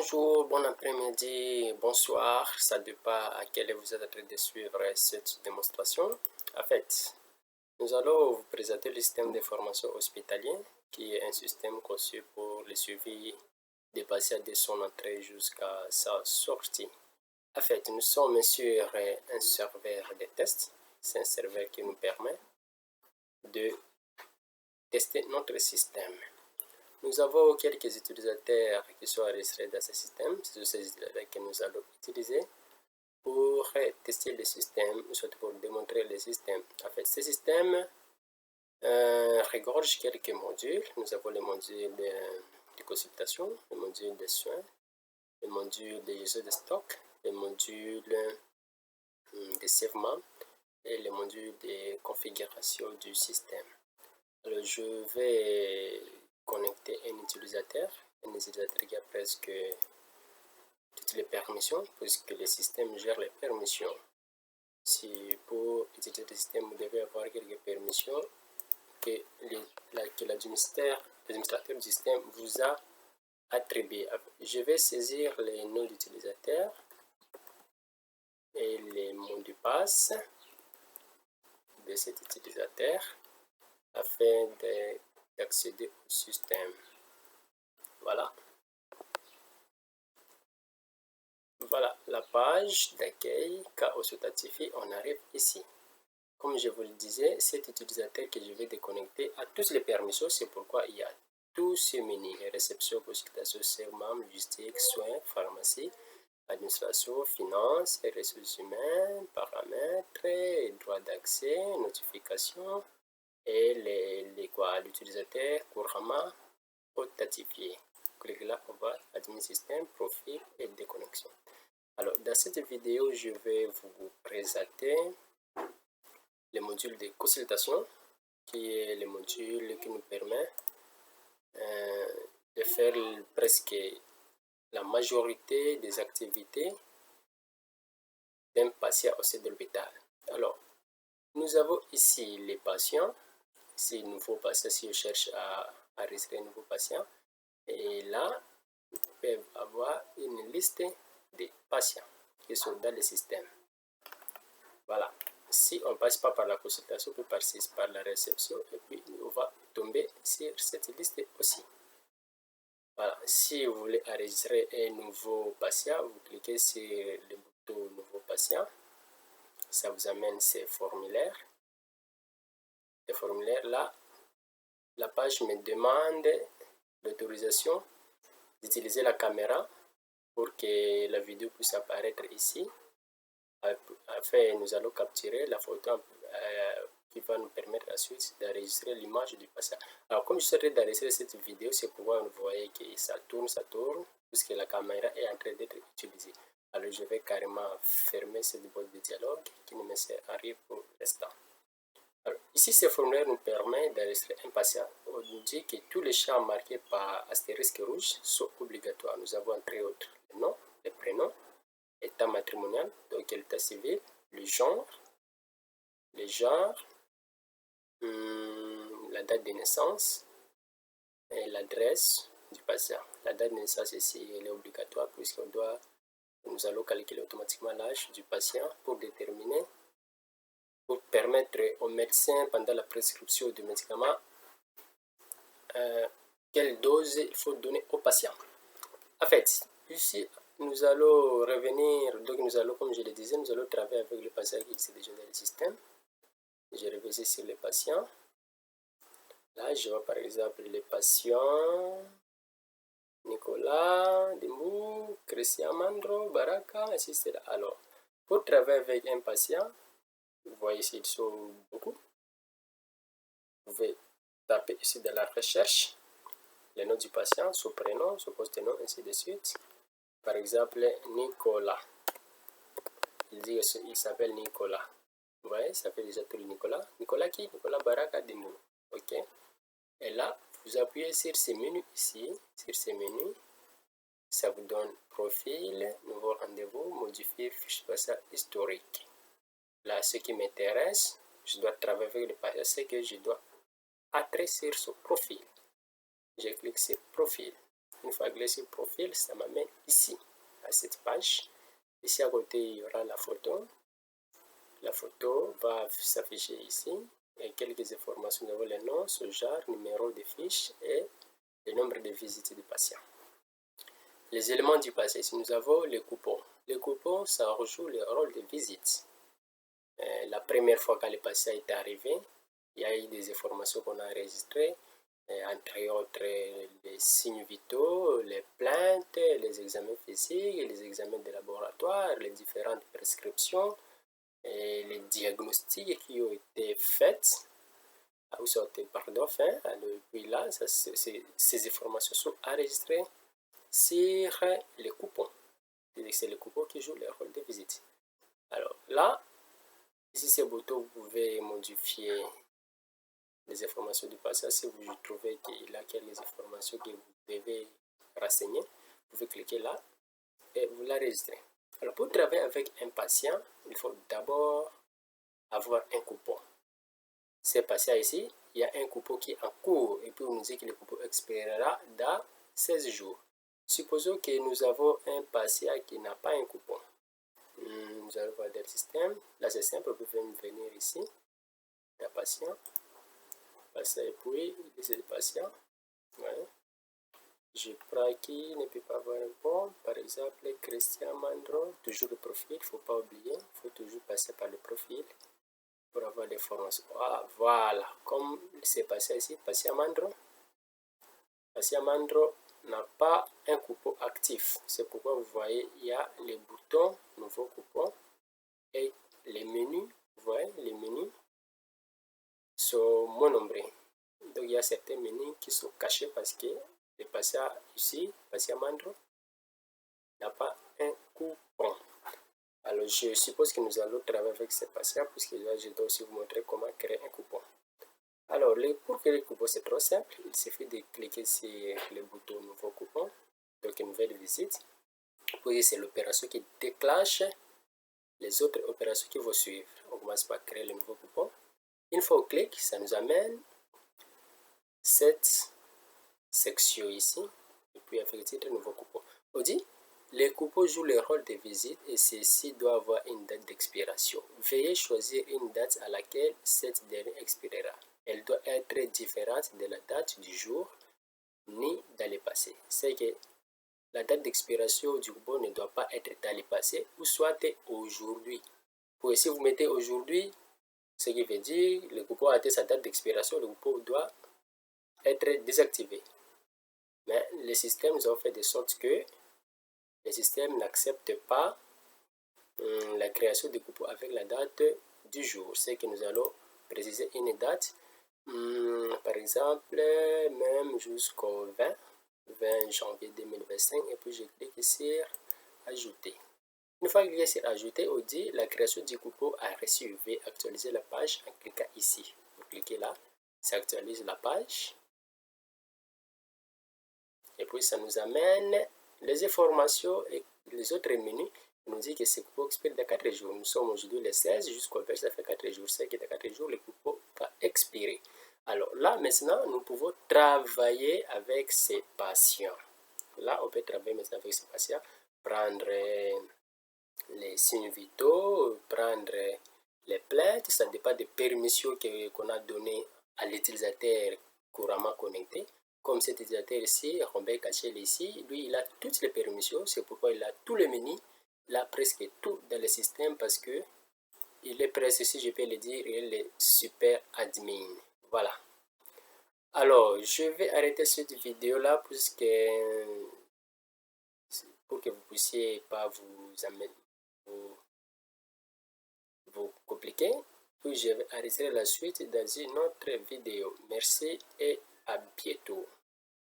Bonjour, bon après-midi, bonsoir, ça dépend à quelle heure vous êtes en train de suivre cette démonstration. En fait, nous allons vous présenter le système d'information hospitalier, qui est un système conçu pour le suivi des patients de son entrée jusqu'à sa sortie. En fait, nous sommes sur un serveur de test. C'est un serveur qui nous permet de tester notre système. Nous avons quelques utilisateurs qui sont enregistrés dans ce système. Ce sont ces utilisateurs que nous allons utiliser pour tester le système, soit pour démontrer le système. En fait, ce système regorge quelques modules. Nous avons le module de consultation, le module de soins, le module de gestion de stock, le module de servement et le module de configuration du système. Alors, je vais connecter un utilisateur qui a presque toutes les permissions, puisque le système gère les permissions. Si pour utiliser le système, vous devez avoir quelques permissions que l'administrateur du système vous a attribuées. Je vais saisir les noms d'utilisateurs et les mots de passe de cet utilisateur afin d'accéder au système. Voilà. Voilà la page d'accueil. Quand on s'authentifie, on arrive ici. Comme je vous le disais, cet utilisateur que je vais déconnecter a toutes les permissions. C'est pourquoi il y a tous ces menus: réception, consultation, serment, logistique, soins, pharmacie, administration, finances, ressources humaines, paramètres, droit d'accès, notification et l'utilisateur couramment authentifié. Cliquez là, on va admin système, profil et déconnexion. Alors, dans cette vidéo, je vais vous présenter le module de consultation, qui est le module qui nous permet de faire presque la majorité des activités d'un patient au sein de l'hôpital. Alors, nous avons ici les patients, ici nouveaux patients, si je cherche à enregistrer un nouveau patient, et là, vous pouvez avoir une liste des patients qui sont dans le système. Voilà. Si on ne passe pas par la consultation, on peut passer par la réception et puis on va tomber sur cette liste aussi. Voilà. Si vous voulez enregistrer un nouveau patient, vous cliquez sur le bouton nouveau patient. Ça vous amène ces formulaires. Les formulaires là, la page me demande l'autorisation d'utiliser la caméra pour que la vidéo puisse apparaître ici. Enfin, nous allons capturer la photo qui va nous permettre ensuite d'enregistrer l'image du patient. Alors, comme je suis en train d'enregistrer cette vidéo, c'est pourquoi vous voyez que ça tourne, puisque la caméra est en train d'être utilisée. Alors, je vais carrément fermer cette boîte de dialogue qui ne me sert à rien pour l'instant. Ici, ce formulaire nous permet d'enregistrer un patient. On nous dit que tous les champs marqués par astérisque rouge sont obligatoires. Nous avons entre autres le nom, le prénom, l'état matrimonial, donc l'état civil, le genre, la date de naissance et l'adresse du patient. La date de naissance ici, elle est obligatoire puisqu'on doit, nous allons calculer automatiquement l'âge du patient pour permettre au médecin pendant la prescription du médicament quelle dose il faut donner au patient. En fait, ici, nous allons revenir, donc nous allons, comme je le disais, nous allons travailler avec le patient qui existe déjà dans le système. Je reviens ici sur les patients. Là, je vois par exemple les patients Nicolas, Dembou, Christian Mandro, Baraka, etc. Alors, pour travailler avec un patient, vous voyez ici, ils sont beaucoup. Vous pouvez taper ici dans la recherche le nom du patient, son prénom, son poste de nom, ainsi de suite. Par exemple, Nicolas. Il dit qu'il s'appelle Nicolas. Vous voyez, ça fait déjà tout le Nicolas. Nicolas qui? Nicolas Baraka Dembou. OK. Et là, vous appuyez sur ces menus ici, sur ces menus. Ça vous donne profil, nouveau rendez-vous, modifier fiche patient historique. Là, ce qui m'intéresse, je dois travailler avec le patient, c'est que je dois entrer sur son profil. Je clique sur profil. Une fois cliqué sur profil, ça m'amène ici, à cette page. Ici à côté, il y aura la photo. La photo va s'afficher ici. Et quelques informations, nous avons le nom, ce genre, numéro de fiche et le nombre de visites du patient. Les éléments du passé, si nous avons les coupons. Les coupons, ça rejoue le rôle de visite. La première fois que le patient est arrivé, il y a eu des informations qu'on a enregistrées, entre autres les signes vitaux, les plaintes, les examens physiques, les examens de laboratoire, les différentes prescriptions, et les diagnostics qui ont été faits, puis là, ces informations sont enregistrées sur les coupons. C'est les coupons qui jouent le rôle de visite. Alors là, ici ces boutons, vous pouvez modifier les informations du patient. Si vous trouvez qu'il a quelques informations que vous devez renseigner, vous pouvez cliquer là et vous l'enregistrez. Alors pour travailler avec un patient, il faut d'abord avoir un coupon. Ce patient ici, il y a un coupon qui est en cours et puis on nous dit que le coupon expirera dans 16 jours. Supposons que nous avons un patient qui n'a pas un coupon. Nous allons voir le système. Là, c'est simple, vous pouvez venir ici. Le patient. Et puis, ici, le patient. Ouais. Je prends qui ne peut pas avoir un coupon. Par exemple, Christian Mandro. Toujours le profil, il ne faut pas oublier. Il faut toujours passer par le profil pour avoir des formations. Ah, voilà, comme c'est passé ici, patient Mandro. Patient Mandro n'a pas un coupon actif. C'est pourquoi vous voyez, il y a les boutons nouveau coupon et les menus. Vous voyez, les menus sont moins nombreux. Donc il y a certains menus qui sont cachés parce que le patient ici, patient Mandro, n'a pas un coupon. Alors je suppose que nous allons travailler avec ces patients puisque là je dois aussi vous montrer comment créer un coupon. Alors pour créer le coupon c'est trop simple, il suffit de cliquer sur le bouton nouveau coupon, donc une nouvelle visite. Puis c'est l'opération qui déclenche les autres opérations qui vont suivre. On commence par créer le nouveau coupon. Une fois on clique, ça nous amène cette section ici, et puis avec le titre nouveau coupon. On dit les coupons jouent le rôle de visite et ceci doit avoir une date d'expiration. Veuillez choisir une date à laquelle cette dernière expirera. Elle doit être différente de la date du jour ni dans le passé. C'est que la date d'expiration du coupon ne doit pas être dans le passé ou soit aujourd'hui. Pour si vous mettez aujourd'hui, ce qui veut dire le coupon a atteint sa date d'expiration, le coupon doit être désactivé. Mais le système nous a fait de sorte que le système n'accepte pas la création de coupons avec la date du jour. C'est que nous allons préciser une date, par exemple, même jusqu'au 20 janvier 2025, et puis je clique sur ajouter. Une fois cliqué sur ajouter, on dit la création du coupon a reçu. Veuillez actualiser la page en cliquant ici. Vous cliquez là, ça actualise la page. Et puis ça nous amène les informations et les autres menus. On nous dit que ce coupon expire dans 4 jours. Nous sommes aujourd'hui le 16 jusqu'au 20, ça fait 4 jours. C'est que dans 4 jours, le coupon va expirer. Alors là, maintenant, nous pouvons travailler avec ces patients. Là, on peut travailler maintenant avec ces patients. Prendre les signes vitaux, prendre les plaintes. Ça dépend des permissions qu'on a données à l'utilisateur couramment connecté. Comme cet utilisateur ici, Robert Cachel ici, lui, il a toutes les permissions. C'est pourquoi il a tous les menus. Il a presque tout dans le système parce que il est presque, si je peux le dire, il est super admin. Voilà. Alors, je vais arrêter cette vidéo-là pour que vous puissiez pas vous compliquer. Puis je vais arrêter la suite dans une autre vidéo. Merci et à bientôt.